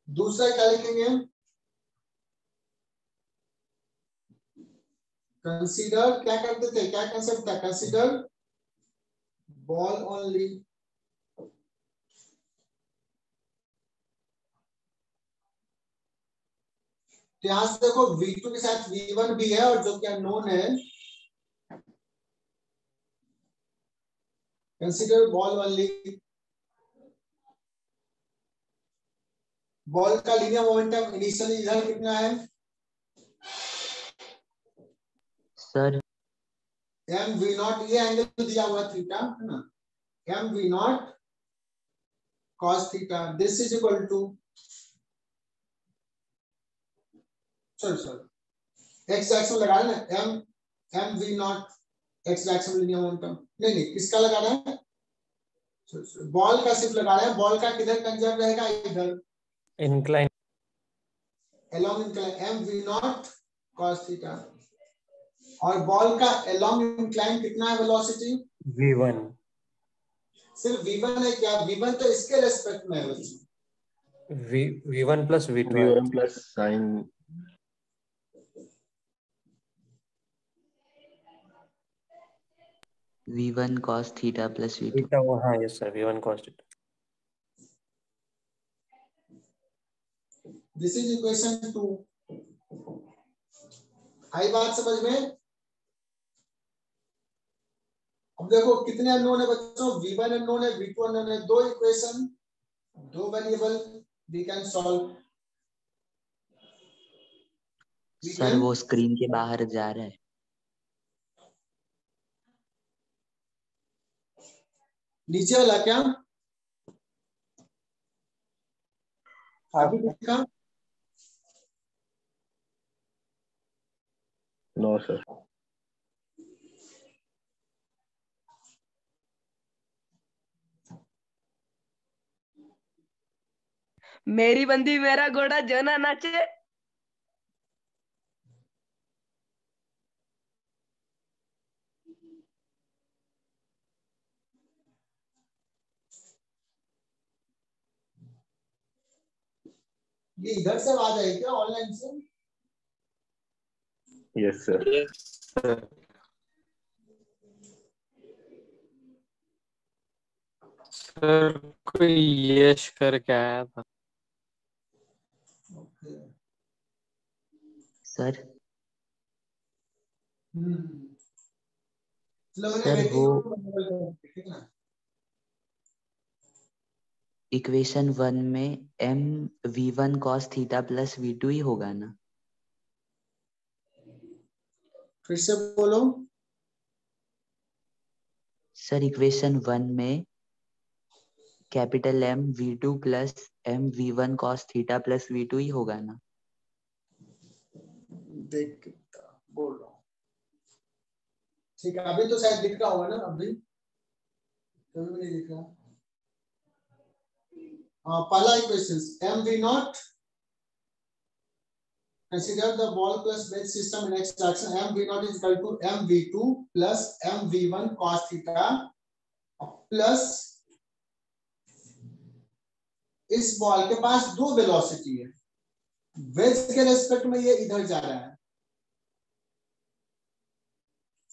दूसरा क्या लिखेंगे? कंसीडर, क्या करते थे, क्या कंसेप्ट था? Consider ball only. तो यहां से देखो v2 के साथ v1 भी है और जो कि अननोन है। Consider ball only. बॉल का लीनियर मोमेंटम इनिशियली इधर कितना है? सर एम वी नॉट, ये एंगल दिया हुआ थीटा है ना, m v naught cos theta, this is equal to, sorry X direction लगा रहे ना, m v naught X direction linear momentum, नहीं किसका लगा रहा है? बॉल का सिर्फ लगा रहा है। बॉल का किधर कंजर्व रहेगा? इधर incline along incline, m v naught cos theta. और बॉल का along incline कितना है वेलोसिटी? v1 सिर्फ v1 है क्या? v1 तो इसके रेस्पेक्ट में है बच्चों। v1 plus v2 v1 plus sin v1 cos theta plus v2। theta वो, हाँ yes sir, v1 cos theta। This is equation 2। आई बात समझ में? अब देखो कितने अननोन है बच्चों? v1 अननोन है, v2 अननोन है। दो इक्वेशन, दो variable, we can solve. Sir वो स्क्रीन के बाहर जा रहा है। नीचे वाला क्या? अभी दिखा? no sir। मेरी बंदी मेरा घोड़ा जो ना नाचे। ये इधर से आवाज आई क्या ऑनलाइन से? yes sir। सर कोई यश करके आया था। ओके। सर सर वो इक्वेशन 1 में m v1 cos theta plus v2 ही होगा ना? फिर से बोलो। सर इक्वेशन 1 में capital M v2 plus m v1 cos theta plus v2 ही होगा ना? देख बोल रहा हूँ, ठीक है। अभी तो शायद दिख रहा होगा ना? अभी कभी नहीं दिख रहा। पहला equation m v naught, consider the ball plus wedge system in x direction, m v naught is equal to m v2 plus m v1 cos theta plus इस बॉल के पास दो वेलोसिटी है, वेज के रेस्पेक्ट में ये इधर जा रहा है,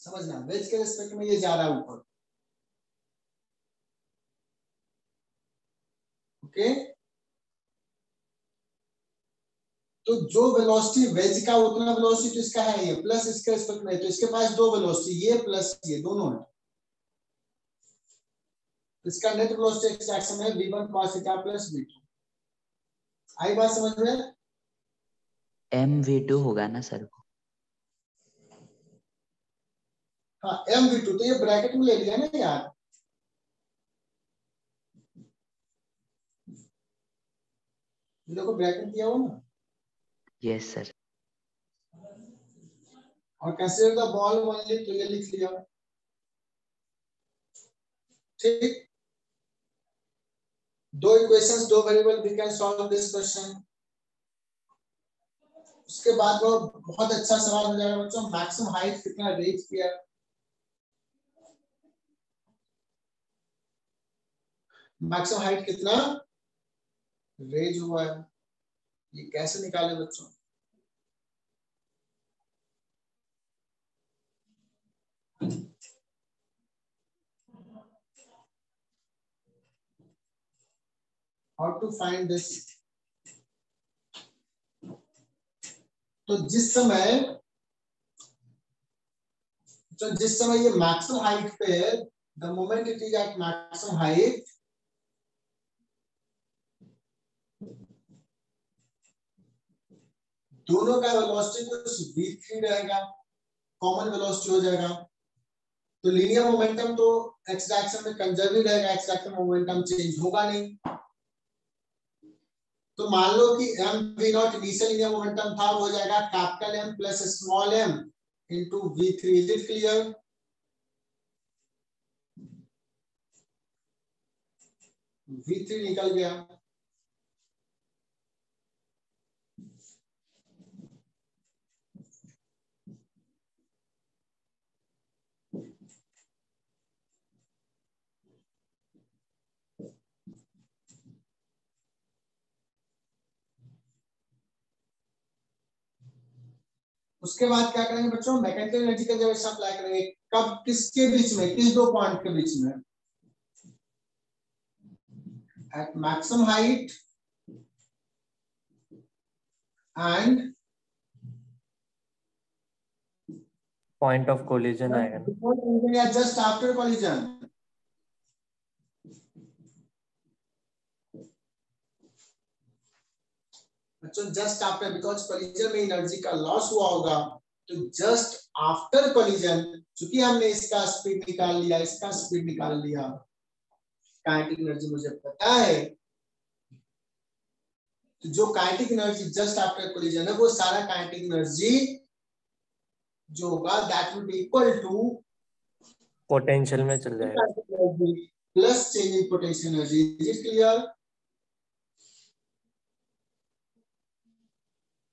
समझना, वेज के रिस्पेक्ट में ये जा रहा है ऊपर। ओके, तो जो वेलोसिटी वेज का उतना वेलोसिटी तो इसका है ये, प्लस इसके रिस्पेक्ट में, तो इसके पास दो वेलोसिटी, ये प्लस ये दोनों है। इसका नेट वेलोसिटी एक्स एक्सिस में v1 cos theta plus v2। आई बात समझ में? mv2 होगा ना सर? हाँ mv2, तो ये ब्रैकेट में ले लिया ना यार, देखो ब्रैकेट दिया हुआ ना। Yes sir. और कंसीडर द बॉल ओनली, तो ये लिख लिया। ठीक, दो इक्वेशंस, दो variable, we can solve this question. उसके बाद वो बहुत अच्छा सवाल हो जाएगा बच्चों, मैक्सिमम हाइट कितना रेज किया, मैक्सिमम हाइट कितना रेज हुआ है, ये कैसे निकाले बच्चों? How to find this? तो जिस समय ये मैक्सिमम हाइट पे है, the moment it is at maximum height, दोनों का वेलोसिटी कुछ v3 रहेगा, कॉमन वेलोसिटी हो जाएगा। तो लीनियर मोमेंटम तो एक्स डायरेक्शन में कंजर्व ही रहेगा, एक्स डायरेक्शन में मोमेंटम चेंज होगा नहीं। तो मान लो कि mv0 इनिशियल लीनियर मोमेंटम था, वो हो जाएगा capital M plus small m into v3। Is it clear? v3 निकल गया। उसके बाद क्या करेंगे बच्चों? मैकेनिकल एनर्जी का जनरेशन अप्लाई करेंगे। कब, किसके बीच में, किस दो पॉइंट के बीच में? At maximum height and point of collision आएगा ना, या जस्ट आफ्टर कोलिजन। बच्चों जस्ट आफ्टर, बिकॉज कोलिजन में एनर्जी का लॉस हुआ होगा, तो जस्ट आफ्टर कोलिजन, चूंकि हमने इसका स्पीड निकाल लिया, इसका स्पीड निकाल लिया, काइनेटिक एनर्जी मुझे पता है, तो जो kinetic energy just after collision है, वो सारा काइनेटिक एनर्जी जो होगा that will be equal to potential में चल जाएगा। Plus change in potential energy. Is it clear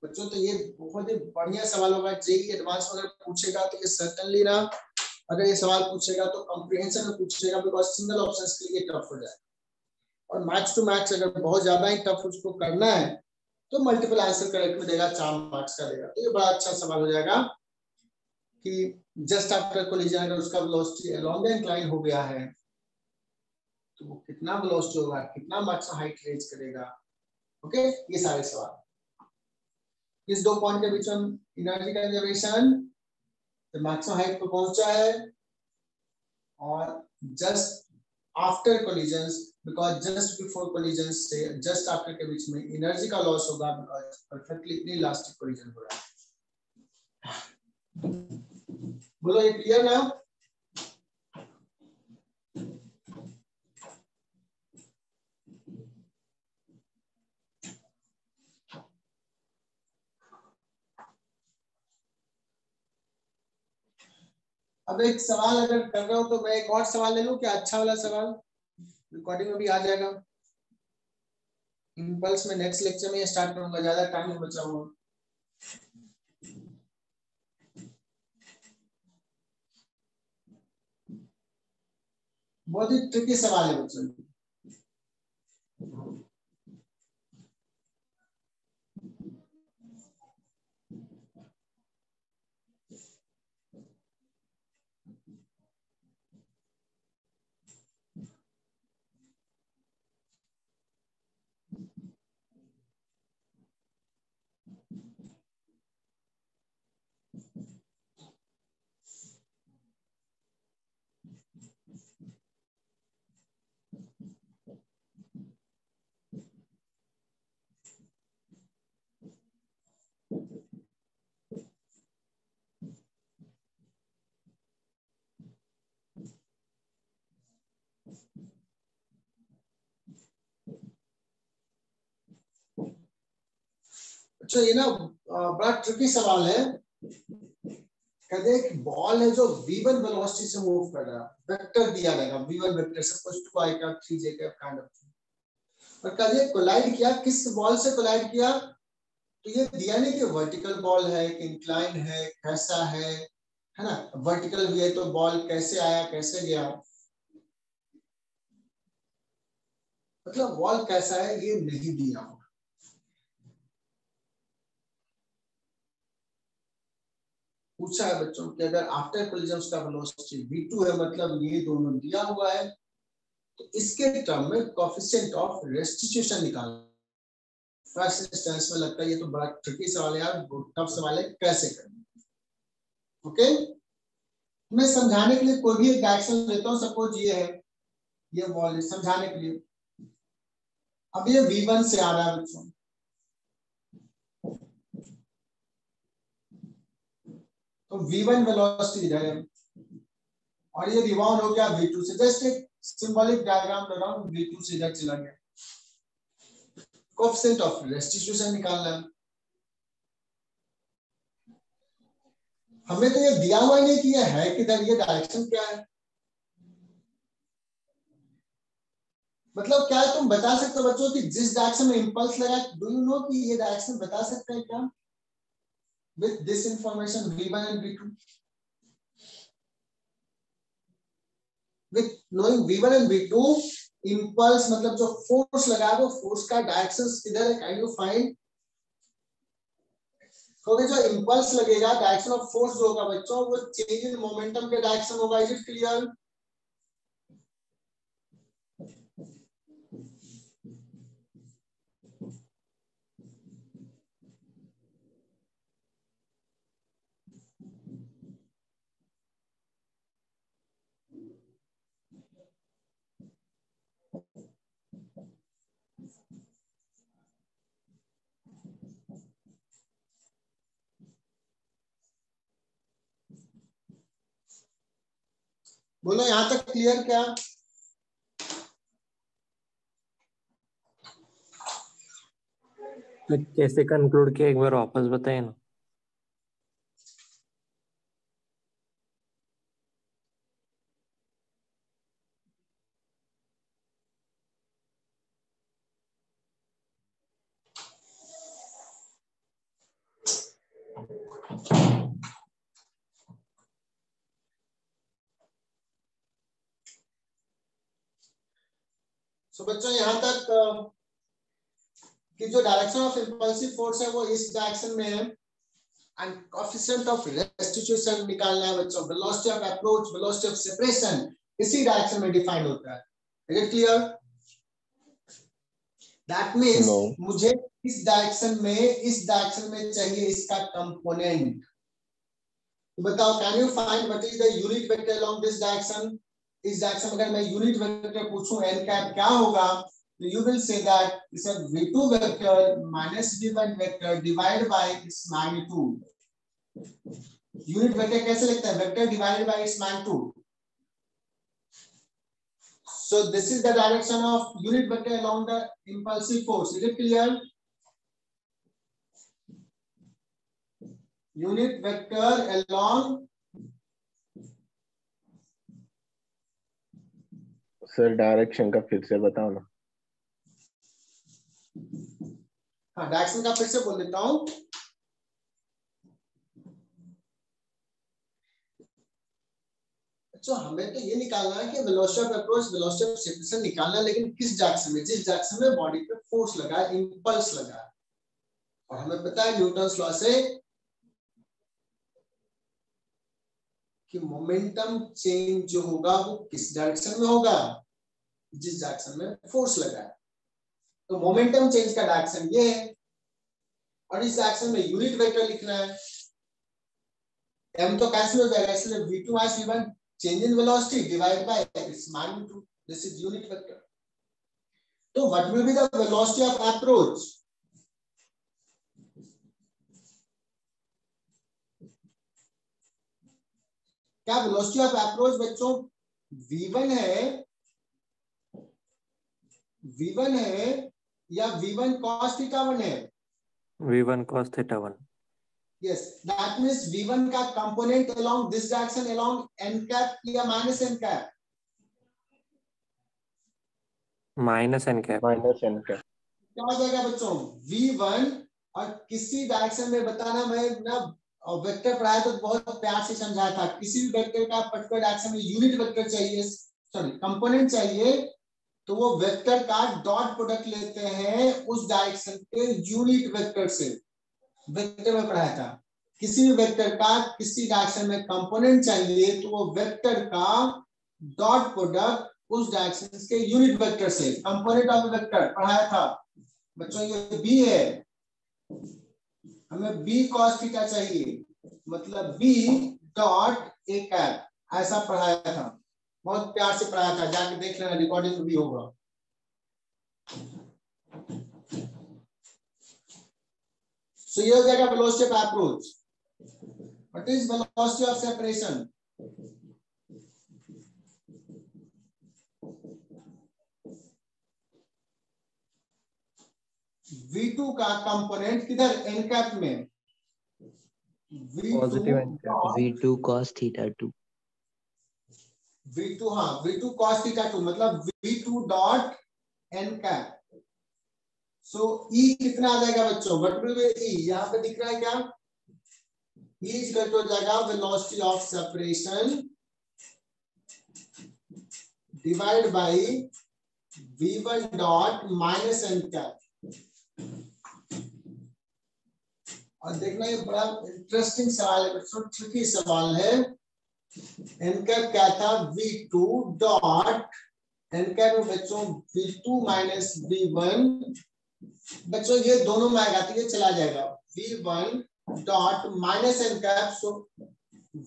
बच्चों? तो ये बहुत ही बढ़िया सवाल होगा, जेईई एडवांस में अगर पूछेगा तो ये सर्टेनली ना, अगर ये सवाल पूछेगा तो कॉम्प्रिहेंशन में पूछेगा, बिकॉज सिंगल ऑप्शंस के लिए टफ हो जाए। और मैक्स टू मैक्स अगर बहुत ज्यादा ही टफ उसको करना है तो मल्टीपल आंसर करेक्ट में देगा, 4 मार्क्स का देगा। तो ये बड़ा अच्छा सवाल हो जाएगा कि जस्ट आफ्टर कोलिजन अगर उसका वेलोसिटी अलोंग द इंक्लाइन हो गया है, तो वो कितना वेलोसिटी होगा, कितना मैक्सिमम हाइट रेज करेगा। ओके, ये सारे सवाल। इस दो पॉइंट के बीच में एनर्जी कंजर्वेशन, तो मैक्सिमम हाइट पे पहुंचा है, और just after collisions, because just before collision से जस्ट आफ्टर के बीच में एनर्जी का लॉस होगा, बिकॉज परफेक्टली इलास्टिक कोलिजन हो रहा है। बोलो ये क्लियर ना? अब एक सवाल अगर कर रहा हूं तो मैं एक और सवाल ले लूं क्या? अच्छा वाला सवाल रिकॉर्डिंग में भी आ जाएगा। इम्पल्स में नेक्स्ट लेक्चर में स्टार्ट करूंगा, ज्यादा टाइम नहीं बचा हुआ। बहुत ही ट्रिकी सवाल है बच्चों। अच्छा ये ना बड़ा ट्रिकी सवाल है। कहते हैं कि बॉल है जो v1 वेलोसिटी से मूव कर रहा है, वेक्टर दिया रहेगा v1 वेक्टर सपोज 2i का 3j का काइंड ऑफ, और कहते हैं कोलाइड किया, किस बॉल से कोलाइड किया, तो ये दिया नहीं कि वर्टिकल बॉल है कि इंक्लाइन है, कैसा है ना, वर्टिकल भी है तो बॉल कैसे आया कैसे गया, मतलब बॉल कैसा है ये नहीं दिया होगा। पूछा है बच्चों कि अगर आफ्टर कोलिजन का वेलोसिटी v2 है, मतलब ये दोनों दिया हुआ है, तो इसके टर्म में कोएफिशिएंट ऑफ रेस्टिट्यूशन निकालना। फर्स्ट इंस्टेंस में लगता है ये तो बड़ा ट्रिकी सवाल है यार, टफ सवाल है, कैसे करना। ओके, मैं समझाने के लिए कोई भी एक डायरेक्शन लेता हूँ, सपोज ये है, ये बॉल है, समझाने के लिए। अब ये v1 से आ रहा है बच्चों, तो v1 वेलोसिटी इधर है और ये रिबाउंड हो गया v2 से, जस्ट एक सिंबॉलिक डायग्राम बना रहा हूं, v2 से इधर चला गया। कोएफिशिएंट ऑफ रेस्टिट्यूशन निकालना है। हमें तो ये दिया हुआ ही नहीं कि ये है किधर, ये डायरेक्शन क्या है, मतलब क्या है, तुम बता सकते हो बच्चों कि जिस डायरेक्शन में इंपल्स लगा, डू यू नो कि ये डायरेक्शन बता सकते हैं क्या with this information v1 and v2? With knowing v1 and v2, impulse मतलब जो फोर्स लगा है वो फोर्स का डायरेक्शन किधर है, कैन यू फाइंड? क्योंकि जो इंपल्स लगेगा, डायरेक्शन ऑफ फोर्स जो होगा बच्चों, वो चेंज इन मोमेंटम के डायरेक्शन होगा। Is it clear? बोलो यहां तक क्लियर क्या? तो कैसे कंक्लूड किया, एक बार वापस बताइए ना। तो बच्चों यहां तक कि जो डायरेक्शन ऑफ इंपल्सिव फोर्स है वो इस डायरेक्शन में है, एंड कोएफिशिएंट ऑफ रेस्टिट्यूशन निकालना है बच्चों। Velocity of approach, velocity of separation इसी डायरेक्शन में डिफाइन होता है। Is it clear? That means मुझे इस डायरेक्शन में चाहिए इसका कंपोनेंट। तो बताओ, can you find what is the unit vector along this direction? इस डायरेक्शन में अगर मैं यूनिट वेक्टर पूछूं n कैप क्या होगा, तो you will say that it's a v2 vector minus v1 vector divided by its magnitude. Unit vector कैसे लिखते हैं? Vector divided by its magnitude. So this is the direction of unit vector along the impulsive force. Is it clear? Unit vector along, sir direction का फिर से बताओ ना। हाँ direction का फिर से बोल देता हूं। अच्छा, हमें तो ये निकालना है कि velocity of approach, velocity of separation निकालना है, लेकिन किस डायरेक्शन में? जिस डायरेक्शन में बॉडी पे फोर्स लगा है, इंपल्स लगा है। और हमें पता है न्यूटन्स लॉ से कि मोमेंटम चेंज जो होगा वो किस डायरेक्शन में होगा? जिस डायरेक्शन में फोर्स लगा है। तो मोमेंटम चेंज का डायरेक्शन ये है, और इस डायरेक्शन में यूनिट वेक्टर लिखना है। m तो कैंसिल हो जाएगा, इसलिए v2 minus v1 change in velocity divide by its magnitude, this is unit vector. तो what will be the velocity of approach? क्या वेलोसिटी ऑफ अप्रोच बच्चों v1 है या v1 cos थीटा 1 है? V1 cos theta 1. Yes, that means V1 का component along this direction along n cap या minus n cap? Minus n cap. Minus n का क्या हो जाएगा बच्चों? V1 और किसी डायरेक्शन में बताना, मैं ना वेक्टर पढ़ाया तो बहुत प्यार से समझाया था, किसी भी वेक्टर का पर्टिकुलर डायरेक्शन में यूनिट वेक्टर चाहिए, सॉरी कंपोनेंट चाहिए, तो वो वेक्टर का डॉट प्रोडक्ट लेते हैं उस डायरेक्शन के यूनिट वेक्टर से। वेक्टर में पढ़ाया था, किसी भी वेक्टर का किसी डायरेक्शन में कंपोनेंट चाहिए तो वो वेक्टर का डॉट प्रोडक्ट उस डायरेक्शन के यूनिट वेक्टर से, कंपोनेंट ऑफ वेक्टर पढ़ाया था बच्चों। ये बी है, हमें बी कॉस थीटा चाहिए, मतलब बी डॉट ए कैप, ऐसा पढ़ाया था, बहुत प्यार से पढ़ाया था, जाके देख लेना, रिकॉर्डिंग में भी होगा। So ये हो जाएगा velocity of approach. What is velocity of separation? V2 का कंपोनेंट किधर? n कैप में। Positive n cap. V2 cos theta 2. V2, हाँ V2 cos theta 2 मतलब V2 डॉट n कैप। सो E कितना आ जाएगा बच्चों? वर्टिकल में E यहाँ पे दिख रहा है क्या? E इक्वल टू हो जाएगा velocity of separation divide by V1 dot minus n cap. और देखना ये बड़ा इंटरेस्टिंग सवाल है बच्चों, ट्रिकी सवाल है। n कैप क्या था? V2 डॉट n कैप में बच्चों V2 माइनस V1, बच्चों ये दोनों में आएगा तो ये चला जाएगा, V1 dot minus n cap, so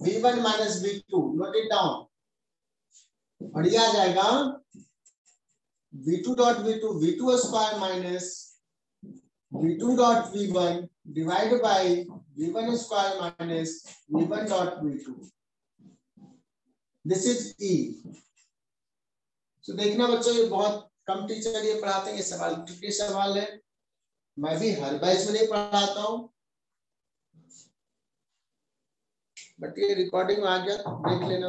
V1 minus V2, note it down, और ये आ जाएगा V2 dot V2, V2 square minus V2 dot V1 divide by V1 square minus V1 dot V2। This is E। तो देखना बच्चों, ये बहुत कम teacher ये पढ़ाते हैं, ये सवाल ट्रिकी सवाल है, मैं भी हर बैच में नहीं पढ़ाता हूँ, बट ये रिकॉर्डिंग में आ गया, देख लेना।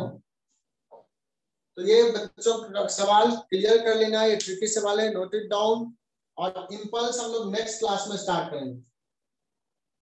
तो ये बच्चों सवाल क्लियर कर लेना, ये ट्रिकी सवाल है, नोट इट डाउन, और इंपल्स हम लोग नेक्स्ट क्लास में स्टार्ट करेंगे।